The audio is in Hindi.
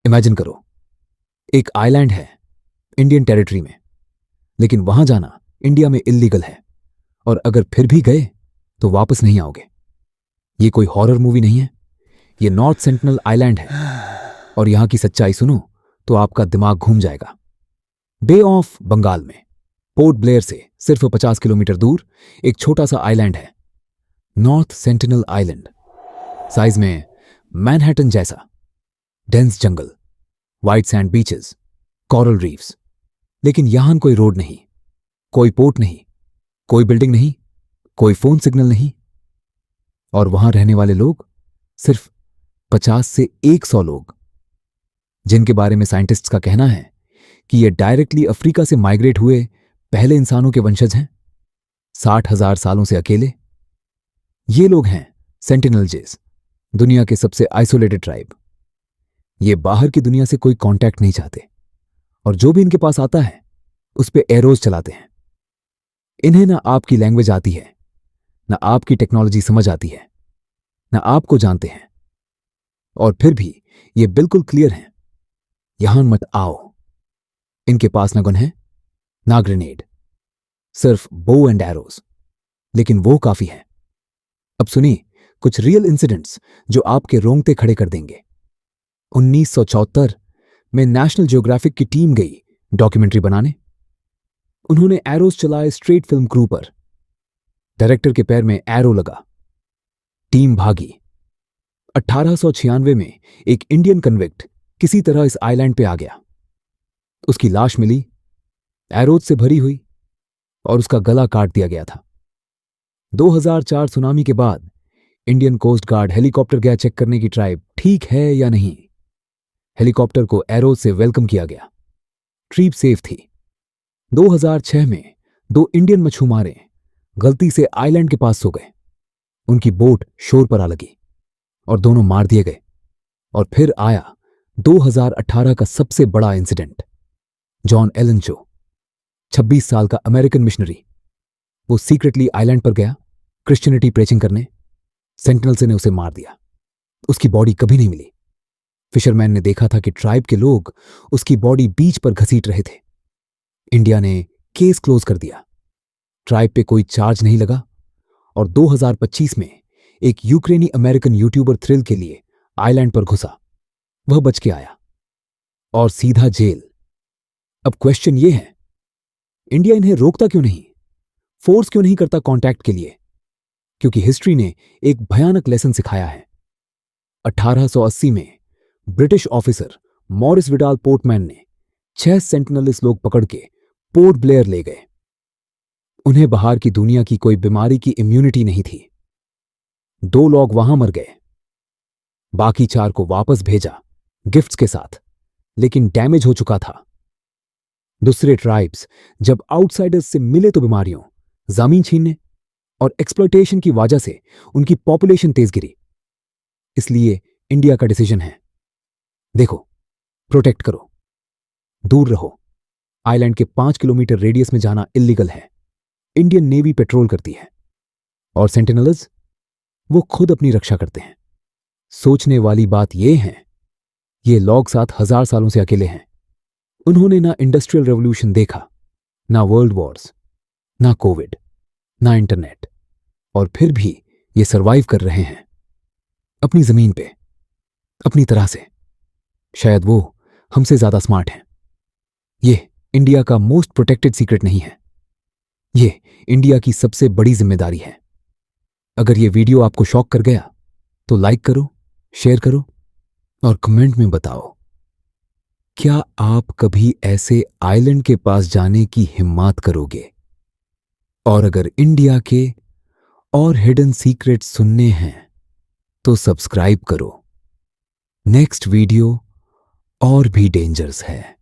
इमेजिन करो, एक आइलैंड है इंडियन टेरिटरी में, लेकिन वहां जाना इंडिया में इल्लीगल है, और अगर फिर भी गए तो वापस नहीं आओगे। ये कोई हॉरर मूवी नहीं है, ये नॉर्थ सेंटिनल आइलैंड है, और यहां की सच्चाई सुनो तो आपका दिमाग घूम जाएगा। बे ऑफ बंगाल में पोर्ट ब्लेयर से सिर्फ 50 किलोमीटर दूर एक छोटा सा आइलैंड है, नॉर्थ सेंटिनल आइलैंड। साइज में मैनहट्टन जैसा, डेंस जंगल, white sand beaches, coral reefs, लेकिन यहां कोई रोड नहीं, कोई पोर्ट नहीं, कोई बिल्डिंग नहीं, कोई फोन सिग्नल नहीं, और वहां रहने वाले लोग सिर्फ 50 से 100 लोग, जिनके बारे में साइंटिस्ट्स का कहना है कि ये डायरेक्टली अफ्रीका से माइग्रेट हुए पहले इंसानों के वंशज हैं, 60,000 सालों से अकेले। ये लोग हैं सेंटिनलजेस, दुनिया के सबसे आइसोलेटेड ट्राइब। ये बाहर की दुनिया से कोई कांटेक्ट नहीं चाहते, और जो भी इनके पास आता है उस पे एरोज चलाते हैं। इन्हें ना आपकी लैंग्वेज आती है, ना आपकी टेक्नोलॉजी समझ आती है, ना आपको जानते हैं, और फिर भी ये बिल्कुल क्लियर हैं, यहां मत आओ। इनके पास ना गन है ना ग्रेनेड, सिर्फ बो एंड एरोज, लेकिन वो काफी है। अब सुनिए कुछ रियल इंसिडेंट्स जो आपके रोंगटे खड़े कर देंगे। 1974 में नेशनल ज्योग्राफिक की टीम गई डॉक्यूमेंट्री बनाने। उन्होंने एरोज चलाए स्ट्रेट फिल्म क्रू पर। डायरेक्टर के पैर में एरो लगा, टीम भागी। 1896 में एक इंडियन कन्विक्ट किसी तरह इस आइलैंड पे आ गया। उसकी लाश मिली, एरोज से भरी हुई, और उसका गला काट दिया गया था। 2004 सुनामी के बाद इंडियन कोस्ट गार्ड हेलीकॉप्टर गया चेक करने की ट्राइब ठीक है या नहीं। हेलीकॉप्टर को एरोज से वेलकम किया गया, ट्रिप सेफ थी। 2006 में 2 इंडियन मछुआरे गलती से आइलैंड के पास सो गए। उनकी बोट शोर पर आ लगी और दोनों मार दिए गए। और फिर आया 2018 का सबसे बड़ा इंसिडेंट। जॉन एलन चो, 26 साल का अमेरिकन मिशनरी, वो सीक्रेटली आइलैंड पर गया क्रिश्चियनिटी प्रेचिंग करने। सेंटिनल्स ने उसे मार दिया। उसकी बॉडी कभी नहीं मिली। फिशरमैन ने देखा था कि ट्राइब के लोग उसकी बॉडी बीच पर घसीट रहे थे। इंडिया ने केस क्लोज कर दिया। ट्राइब पे कोई चार्ज नहीं लगा, और 2025 में एक यूक्रेनी अमेरिकन यूट्यूबर थ्रिल के लिए आइलैंड पर घुसा। वह बच के आया और सीधा जेल। अब क्वेश्चन ये है, इंडिया इन्हें रोकता क्यों नहीं, फोर्स क्यों नहीं करता कांटेक्ट के लिए? क्योंकि हिस्ट्री ने एक भयानक लेसन सिखाया है। 1880 में British officer Maurice Vidal Portman ने 6 सेंटिनलिस्ट लोग पकड़ के पोर्ट ब्लेयर ले गए। उन्हें बाहर की दुनिया की कोई बीमारी की इम्यूनिटी नहीं थी। 2 लोग वहां मर गए, बाकी 4 को वापस भेजा गिफ्ट्स के साथ, लेकिन डैमेज हो चुका था। दूसरे ट्राइब्स जब आउटसाइडर्स से मिले तो बीमारियों, जमीन छीनने और एक्सप्लॉयटेशन की वजह से उनकी पॉपुलेशन तेज गिरी। इसलिए इंडिया का डिसीजन है, देखो, प्रोटेक्ट करो, दूर रहो। आइलैंड के 5 किलोमीटर रेडियस में जाना इल्लीगल है। इंडियन नेवी पेट्रोल करती है, और सेंटिनल्स वो खुद अपनी रक्षा करते हैं। सोचने वाली बात यह है, ये लोग 7,000 सालों से अकेले हैं। उन्होंने ना इंडस्ट्रियल रेवोल्यूशन देखा, ना वर्ल्ड वॉर्स, ना कोविड, ना इंटरनेट, और फिर भी ये सरवाइव कर रहे हैं अपनी जमीन पे, अपनी तरह से। शायद वो हमसे ज्यादा स्मार्ट हैं। ये इंडिया का मोस्ट प्रोटेक्टेड सीक्रेट नहीं है, ये इंडिया की सबसे बड़ी जिम्मेदारी है। अगर ये वीडियो आपको शॉक कर गया तो लाइक करो, शेयर करो, और कमेंट में बताओ, क्या आप कभी ऐसे आइलैंड के पास जाने की हिम्मत करोगे? और अगर इंडिया के और हिडन सीक्रेट सुनने हैं तो सब्सक्राइब करो। नेक्स्ट वीडियो और भी डेंजरस है।